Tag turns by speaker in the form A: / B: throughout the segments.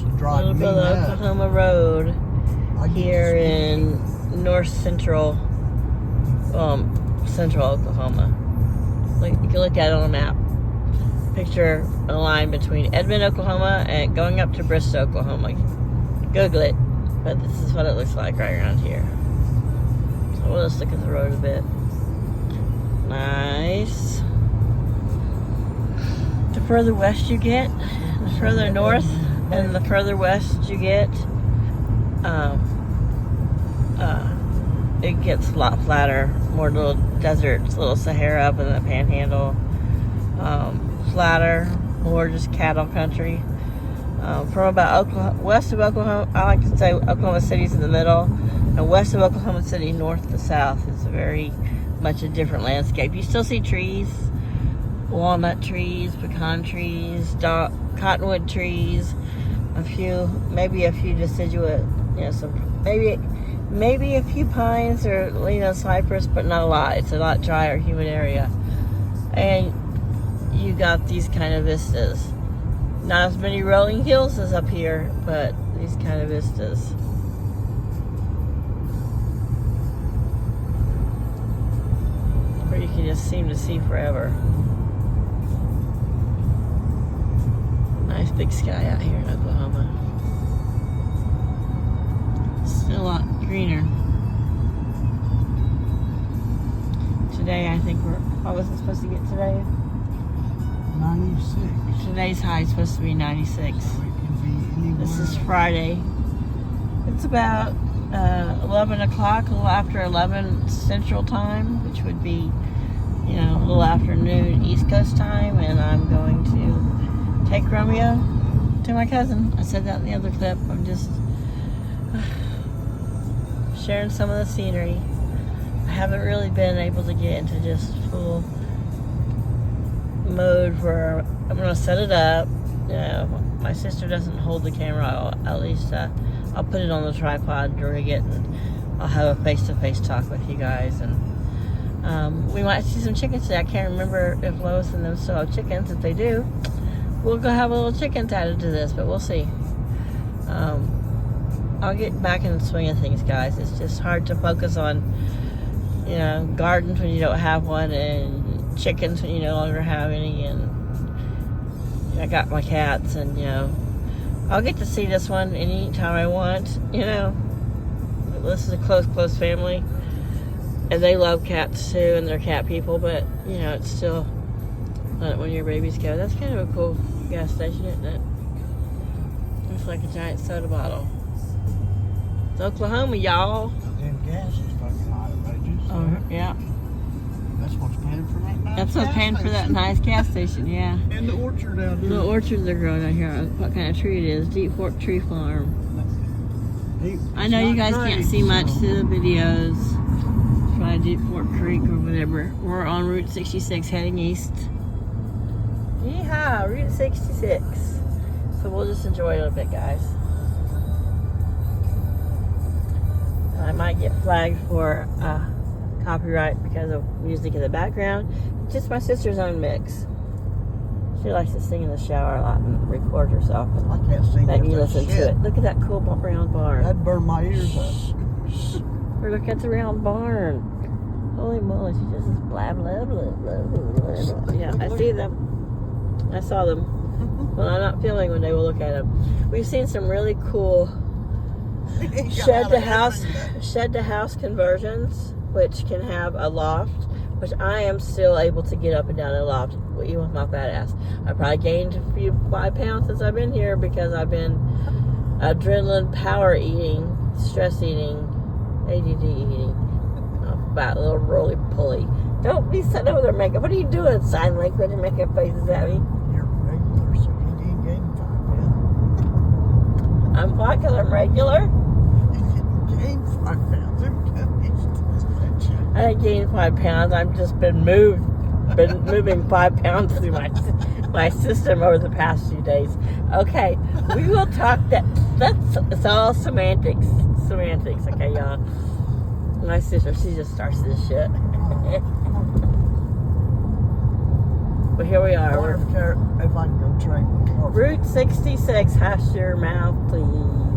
A: used to drive me nuts.
B: Oklahoma Road here in north central, central Oklahoma. You can look at it on a map. Picture a line between Edmond, Oklahoma, and going up to Bristow, Oklahoma. Google it, but this is what it looks like right around here. So we'll just look at the road a bit. Nice. The further west you get, the further north, and the further west you get, it gets a lot flatter, more little deserts, little Sahara up in the Panhandle, flatter, more just cattle country. From about west of Oklahoma, I like to say Oklahoma City's in the middle, and west of Oklahoma City, north to south, is very much a different landscape. You still see trees, walnut trees, pecan trees, cottonwood trees, maybe a few deciduous, maybe a few pines or cypress, but not a lot. It's a lot drier, humid area, and you got these kind of vistas. Not as many rolling hills as up here, but these kind of vistas. Where you can just seem to see forever. Nice big sky out here in Oklahoma. Still a lot greener. Today, I think what was it supposed to get today?
A: 96.
B: Today's high is supposed to be 96.
A: So it can be anywhere.
B: This is Friday. It's about 11 o'clock, a little after 11 Central Time, which would be, a little afternoon East Coast time, and I'm going to take Romeo to my cousin. I said that in the other clip. I'm just sharing some of the scenery. I haven't really been able to get into just full mode where I'm going to set it up. My sister doesn't hold the camera. At least I'll put it on the tripod during it, and I'll have a face-to-face talk with you guys. And we might see some chickens today. I can't remember if Lois and them still have chickens. If they do, we'll go have a little chickens added to this, but we'll see. I'll get back in the swing of things, guys. It's just hard to focus on, gardens when you don't have one, and chickens when you no longer have any, and I got my cats, and I'll get to see this one anytime I want. This is a close family, and they love cats too, and they're cat people, but it's still when your babies go. That's kind of a cool gas station, isn't it? Looks like a giant soda bottle. It's Oklahoma, y'all.
A: Then gas is fucking outrageous.
B: Oh yeah.
A: That's what's paying for that nice
B: That's what's paying for that nice gas station, yeah.
A: And the orchard out here.
B: The orchards are growing out here. What kind of tree it is? Deep Fork Tree Farm. I know you guys can't see much through the videos. Try Deep Fork Creek or whatever. We're on Route 66 heading east. Yeehaw, Route 66. So we'll just enjoy it a bit, guys. I might get flagged for copyright because of music in the background. It's just my sister's own mix. She likes to sing in the shower a lot and record herself.
A: I can't sing.
B: Maybe you listen to it. Look at that cool round barn.
A: That'd burn my ears up.
B: Or look at the round barn. Holy moly, she just is blah blah blah blah blah. Yeah, I see them. I saw them. When I'm not filming, one day we'll look at them. We've seen some really cool shed to house conversions, which can have a loft, which I am still able to get up and down a loft, even with my fat ass. I probably gained a few 5 pounds since I've been here because I've been adrenaline power eating, stress eating, ADD eating, fat little roly poly. Don't be sitting over there making. What are you doing? Sign language and making faces at me.
A: You're regular, so you didn't gain 5 pounds.
B: I'm what? Because I'm regular.
A: You didn't gain 5 pounds.
B: I didn't gain 5 pounds. I've just been moving 5 pounds through my system over the past few days. Okay, we will talk it's all semantics. Okay, y'all. My sister, she just starts this shit. But here we
A: I
B: are.
A: wonder if I can go trade my car.
B: Route 66, hush your mouth, please.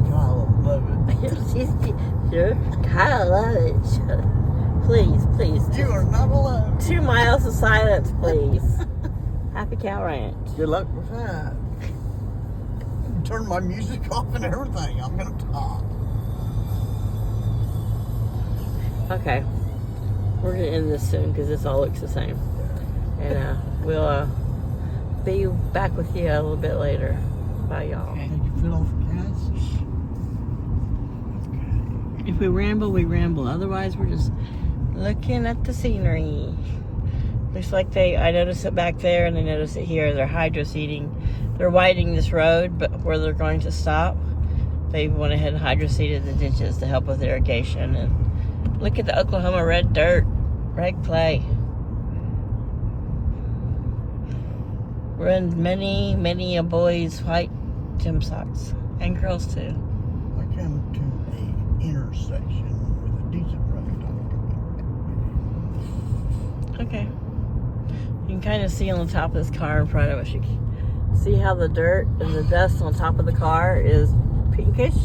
A: Kyle will love it.
B: Sure. Kyle love it. Please.
A: You are not alone.
B: 2 miles of silence, please. Happy Cow Ranch.
A: Good luck with that. Turn my music off and everything. I'm gonna talk.
B: Okay. We're gonna end this soon because this all looks the same. And we'll be back with you a little bit later. Bye, y'all.
A: Okay. Take your foot off the gas.
B: If we ramble, we ramble. Otherwise, we're just looking at the scenery. Looks like I noticed it back there and I noticed it here. They're hydro seeding. They're widening this road, but where they're going to stop, they went ahead and hydro seeded the ditches to help with irrigation. And look at the Oklahoma red dirt, red clay. Run many a boy's white gym socks. And girls too.
A: I come to an intersection with a decent road.
B: Okay. You can kind of see on the top of this car in front of us. You can see how the dirt and the dust on top of the car is pinkish,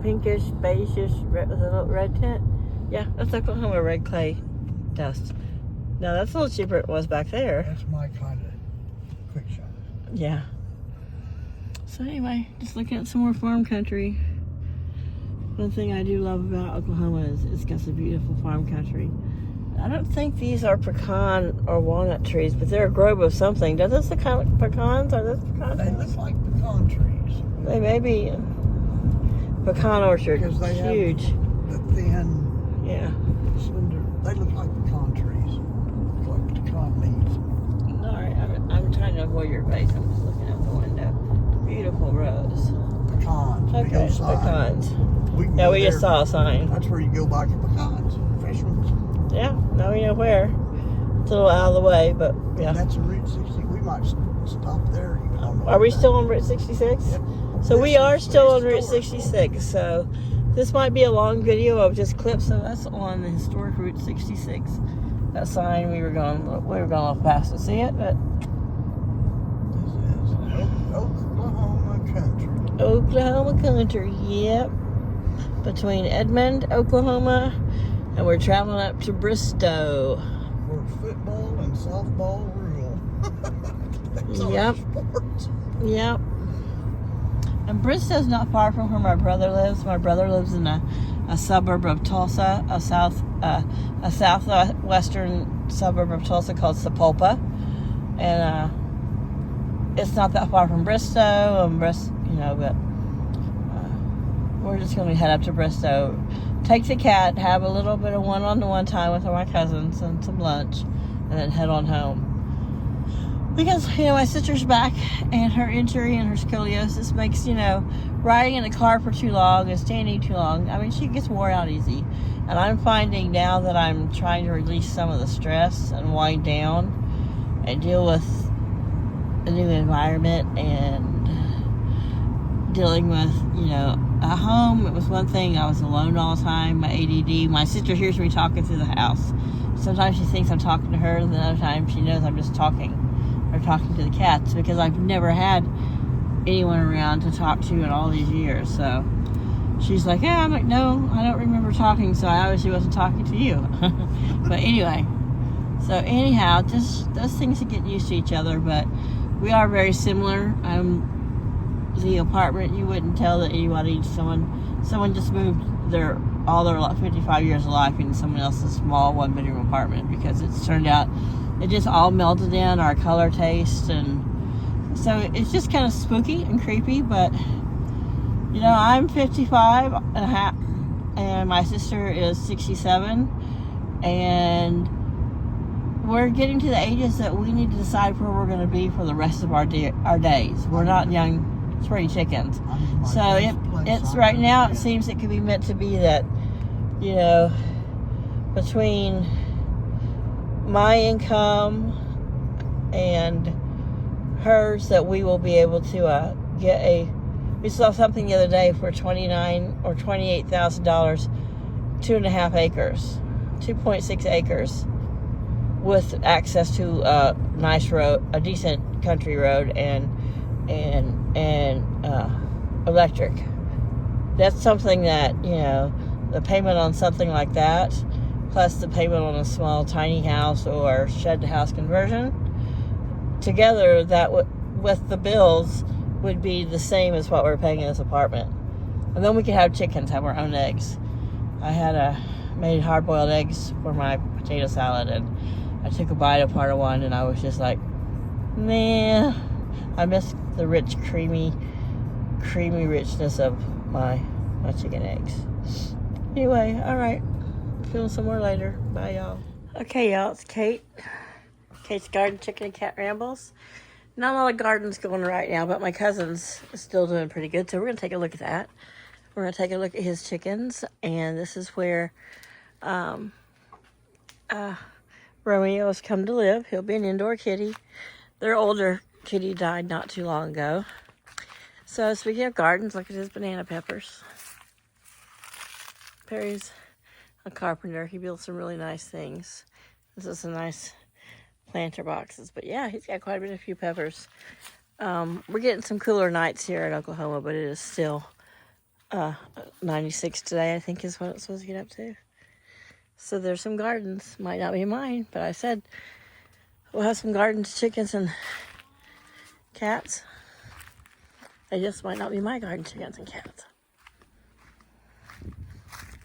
B: beigeish, red, with a little red tint. Yeah, that's Oklahoma red clay dust. Now that's a little cheaper than it was back there.
A: That's my kind of quick shot.
B: Yeah. So anyway, just looking at some more farm country. One thing I do love about Oklahoma is it's got some beautiful farm country. I don't think these are pecan or walnut trees, but they're a grove of something. Does this look like pecans? Are those pecan
A: They
B: trees?
A: look like pecan trees.
B: They may be pecan orchard.
A: Because they have
B: Huge.
A: the thin,
B: Yeah.
A: slender. They look like pecan trees. Like pecan leaves.
B: All right. I'm trying to avoid your face. I'm just looking out the window. Beautiful rows.
A: Pecans. Big
B: Okay,
A: old sign.
B: pecans.
A: We can
B: Yeah,
A: go
B: we just
A: there.
B: saw a sign.
A: That's where you go buy your pecans. Fresh ones.
B: Yeah. Now we know where. It's a little out of the way, but yeah.
A: And that's a Route 60. We might stop there. Even on the
B: Are we
A: way
B: still on Route 66?
A: Yep.
B: So we
A: This
B: are
A: is
B: still on Route
A: historic.
B: 66. So this might be a long video of just clips of us on the historic Route 66. That sign we were going a little fast to see it, but
A: This is Oklahoma country.
B: Oklahoma country, yep. Between Edmond, Oklahoma, and we're traveling up to Bristow.
A: Where football and softball rule. That's our
B: Yep.
A: sports.
B: Yep. And Bristow's not far from where my brother lives. My brother lives in a suburb of Tulsa, a southwestern suburb of Tulsa called Sapulpa, and it's not that far from Bristow, and but we're just gonna head up to Bristow, take the cat, have a little bit of one-on-one time with my cousins and some lunch, and then head on home. Because, my sister's back, and her injury and her scoliosis makes, riding in a car for too long and standing too long, she gets wore out easy. And I'm finding now that I'm trying to release some of the stress and wind down and deal with a new environment and dealing with, a home. It was one thing, I was alone all the time, my ADD. My sister hears me talking through the house. Sometimes she thinks I'm talking to her, and then other times she knows I'm just talking. Or talking to the cats, because I've never had anyone around to talk to in all these years. So she's like, yeah, I'm like, no, I don't remember talking, so I obviously wasn't talking to you. But anyway, so anyhow, just those things to get used to each other, but we are very similar. The apartment, you wouldn't tell that anybody, someone just moved all their 55 years of life into someone else's small one-bedroom apartment, because it's turned out it just all melted in our color taste, and so it's just kind of spooky and creepy. But I'm 55 and a half, and my sister is 67, and we're getting to the ages that we need to decide where we're going to be for the rest of our days. We're not young spring chickens. So it's right now, it seems it could be meant to be that, between my income and hers, that we will be able to we saw something the other day for $29,000 or $28,000, 2.5 acres, 2.6 acres with access to a nice road, a decent country road, and electric. That's something that, you know, the payment on something like that, plus the payment on a small tiny house or shed to house conversion, together that with the bills would be the same as what we're paying in this apartment. And then we could have chickens, have our own eggs. I made hard-boiled eggs for my potato salad, and I took a bite of part of one, and I was just like, man, I miss the rich, creamy richness of my chicken eggs. Anyway, all right. Film some more later. Bye, y'all. Okay, y'all, it's Kate. Kate's Garden, Chicken, and Cat Rambles. Not a lot of gardens going right now, but my cousin's still doing pretty good, so we're going to take a look at that. We're going to take a look at his chickens, and this is where Romeo has come to live. He'll be an indoor kitty. Their older kitty died not too long ago. So speaking of gardens, look at his banana peppers. Perry's a carpenter. He builds some really nice things. This is some nice planter boxes. But yeah, he's got quite a few peppers. We're getting some cooler nights here in Oklahoma, but it is still 96 today, I think is what it's supposed to get up to. So there's some gardens. Might not be mine, but I said we'll have some gardens, chickens, and cats. They just might not be my garden, chickens, and cats.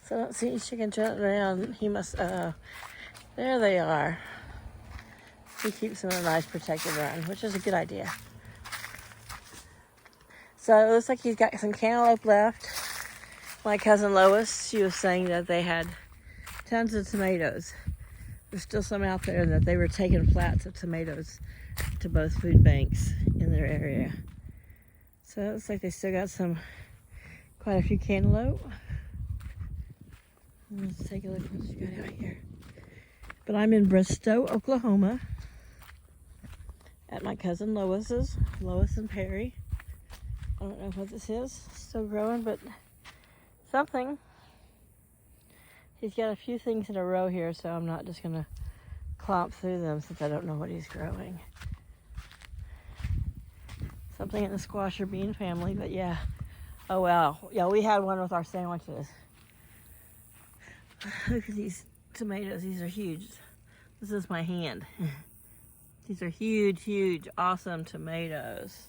B: So I don't see any chickens running around. He must, there they are. He keeps them in a nice protected run, which is a good idea. So it looks like he's got some cantaloupe left. My cousin Lois, she was saying that they had tons of tomatoes. There's still some out there that they were taking flats of tomatoes to both food banks in their area. So it looks like they still got quite a few cantaloupe. Let's take a look at what you got out here. But I'm in Bristow, Oklahoma, at my cousin Lois's, Lois and Perry. I don't know what this is. Still growing, but something. He's got a few things in a row here, so I'm not just going to clomp through them since I don't know what he's growing. Something in the squash or bean family, but yeah. Oh, well. Yeah, we had one with our sandwiches. Look at these tomatoes. These are huge. This is my hand. These are huge, huge, awesome tomatoes.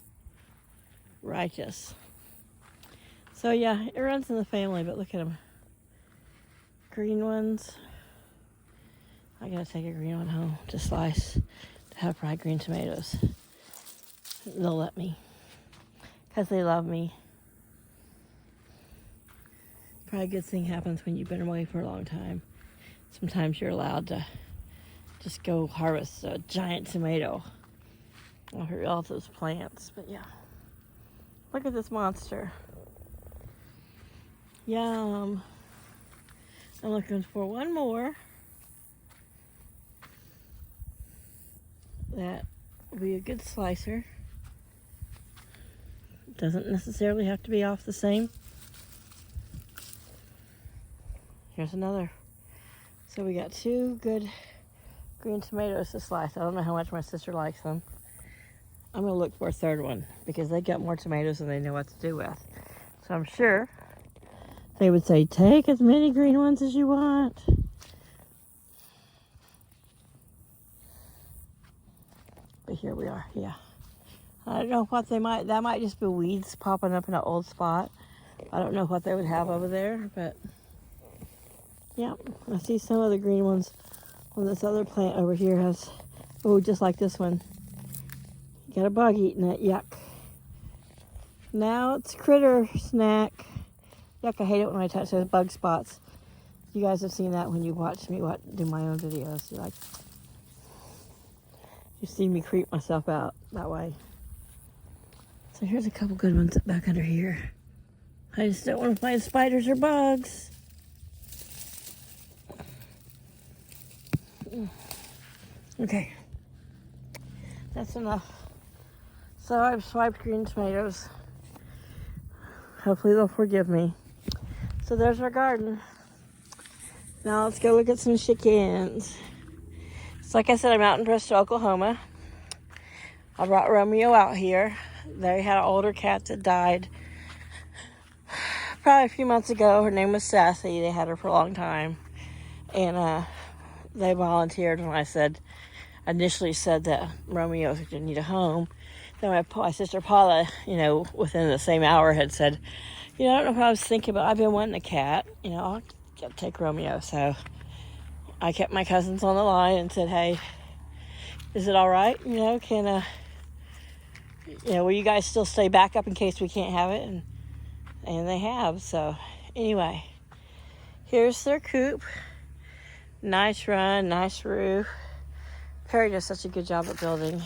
B: Righteous. So yeah, it runs in the family, but look at them. Green ones. I gotta take a green one home to slice to have fried green tomatoes. They'll let me, because they love me. Probably a good thing happens when you've been away for a long time. Sometimes you're allowed to just go harvest a giant tomato off your relative's plants. But yeah, look at this monster. Yum. I'm looking for one more that will be a good slicer. Doesn't necessarily have to be off the same. Here's another. So we got two good green tomatoes to slice. I don't know how much my sister likes them. I'm going to look for a third one because they got more tomatoes than they know what to do with. So I'm sure they would say, take as many green ones as you want. But here we are, yeah. I don't know what that might just be weeds popping up in an old spot. I don't know what they would have over there, but yeah, I see some of the green ones on this other plant over here has, oh, just like this one. Got a bug eating it, yuck. Now it's critter snack. Yuck, I hate it when I touch those bug spots. You guys have seen that when you watch me do my own videos. You see me creep myself out that way. So here's a couple good ones back under here. I just don't want to find spiders or bugs. Okay, that's enough. So I've swiped green tomatoes. Hopefully they'll forgive me. So there's our garden. Now let's go look at some chickens. So like I said, I'm out in Bristow, Oklahoma. I brought Romeo out here. They had an older cat that died probably a few months ago. Her name was Sassy. They had her for a long time. And they volunteered when I initially said that Romeo didn't need a home. Then my sister Paula, within the same hour had said, I don't know what I was thinking, but I've been wanting a cat. I'll take Romeo. So I kept my cousins on the line and said, hey, is it all right? Will you guys still stay back up in case we can't have it? And they have. So anyway, here's their coop. Nice run, nice roof. Perry does such a good job at building.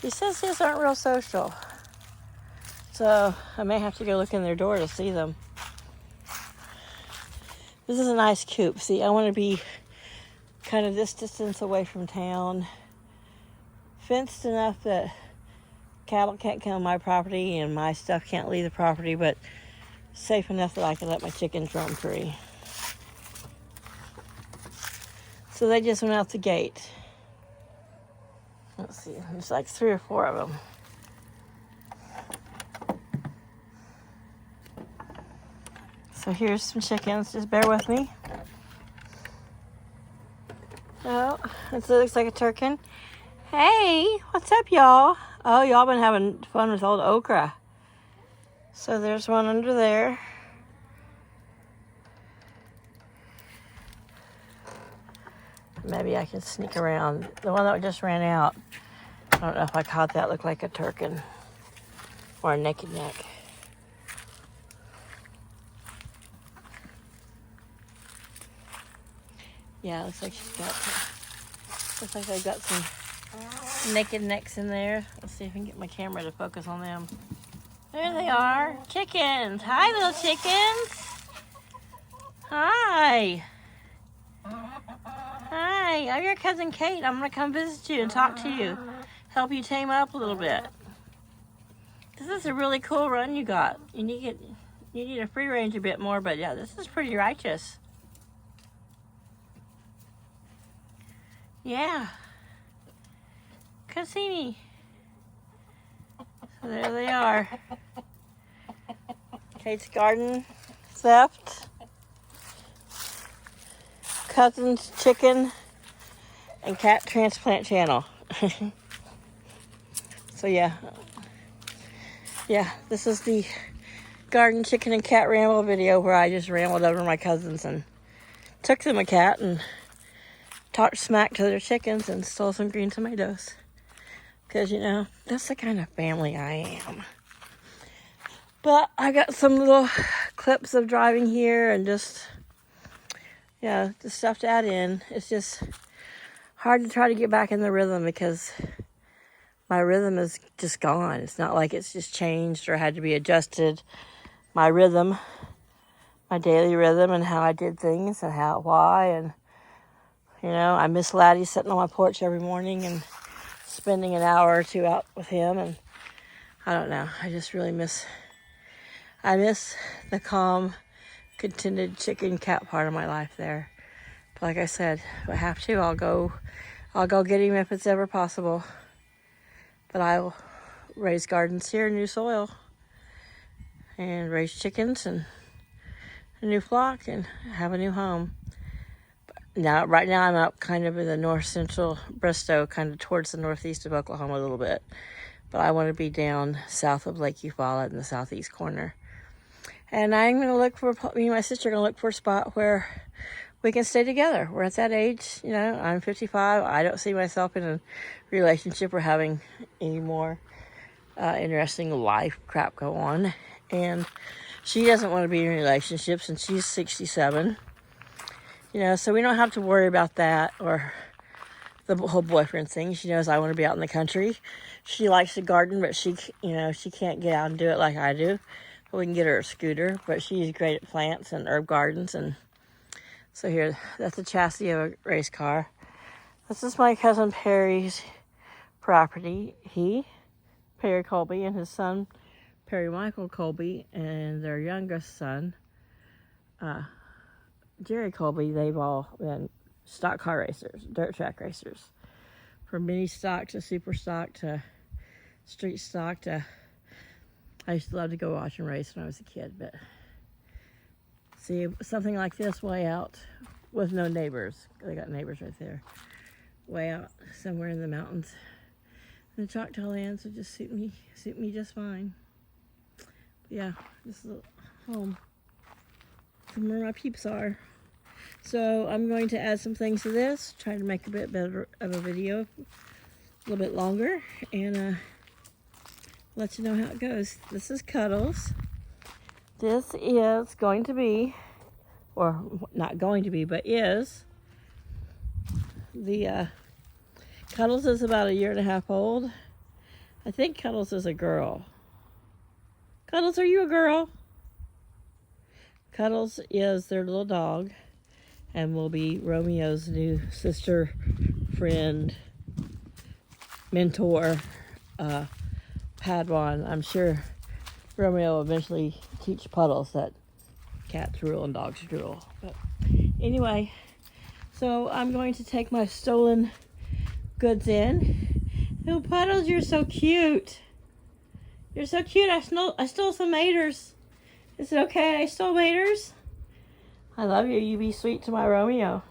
B: He says his aren't real social. So I may have to go look in their door to see them. This is a nice coop. See, I want to be kind of this distance away from town. Fenced enough that cattle can't come on my property and my stuff can't leave the property, but safe enough that I can let my chickens roam free. So they just went out the gate. Let's see, there's like 3 or 4 of them. So here's some chickens, just bear with me. Oh, this looks like a turkin. Hey, what's up, y'all? Oh, y'all been having fun with old okra. So there's one under there. Maybe I can sneak around. The one that just ran out, I don't know if I caught that, looked like a turkin or a naked neck. Yeah, looks like looks like they've got some naked necks in there. Let's see if I can get my camera to focus on them. There they are, chickens. Hi, little chickens. Hi. Hi, I'm your cousin Kate. I'm gonna come visit you and talk to you, help you tame up a little bit. This is a really cool run you got. You need a free range a bit more, but yeah, this is pretty righteous. Yeah. Come see me. So there they are. Kate's garden theft. Cousin's chicken and cat transplant channel. So yeah, this is the garden chicken and cat ramble video where I just rambled over my cousins and took them a cat and talked smack to their chickens and stole some green tomatoes. Because, that's the kind of family I am. But I got some little clips of driving here and just stuff to add in. It's just hard to try to get back in the rhythm because my rhythm is just gone. It's not like it's just changed or had to be adjusted. My rhythm, my daily rhythm and how I did things and why. And, I miss Laddie sitting on my porch every morning and spending an hour or 2 out with him. And I don't know. I just really miss the calm, contented chicken cat part of my life there. But like I said, if I have to, I'll go get him if it's ever possible. But I'll raise gardens here, new soil, and raise chickens and a new flock and have a new home. Right now I'm up kind of in the north central Bristow, kind of towards the northeast of Oklahoma a little bit. But I want to be down south of Lake Eufaula in the southeast corner. And I'm going to me and my sister are going to look for a spot where we can stay together. We're at that age, I'm 55. I don't see myself in a relationship or having any more interesting life crap go on. And she doesn't want to be in relationships and she's 67. So we don't have to worry about that or the whole boyfriend thing. She knows I want to be out in the country. She likes to garden, but she can't get out and do it like I do. We can get her a scooter, but she's great at plants and herb gardens. And so here, that's a chassis of a race car. This is my cousin Perry's property. Perry Colby, and his son, Perry Michael Colby, and their youngest son, Jerry Colby, they've all been stock car racers, dirt track racers. from mini stock to super stock to street stock to... I used to love to go watch and race when I was a kid, but see, something like this way out with no neighbors. They got neighbors right there. Way out somewhere in the mountains. And the Choctaw lands would just suit me just fine. But yeah, this is a home. From where my peeps are. So I'm going to add some things to this, try to make a bit better of a video, a little bit longer, and let you know how it goes. This is Cuddles. This is going to be, or not going to be, but is, the Cuddles is about 1.5 years old. I think Cuddles is a girl. Cuddles, are you a girl? Cuddles is their little dog and will be Romeo's new sister, friend, mentor, Padawan. I'm sure Romeo will eventually teach Puddles that cats rule and dogs drool. But anyway, so I'm going to take my stolen goods in. Oh, Puddles, you're so cute. You're so cute. I stole some maters. Is it okay I stole maters? I love you. You be sweet to my Romeo.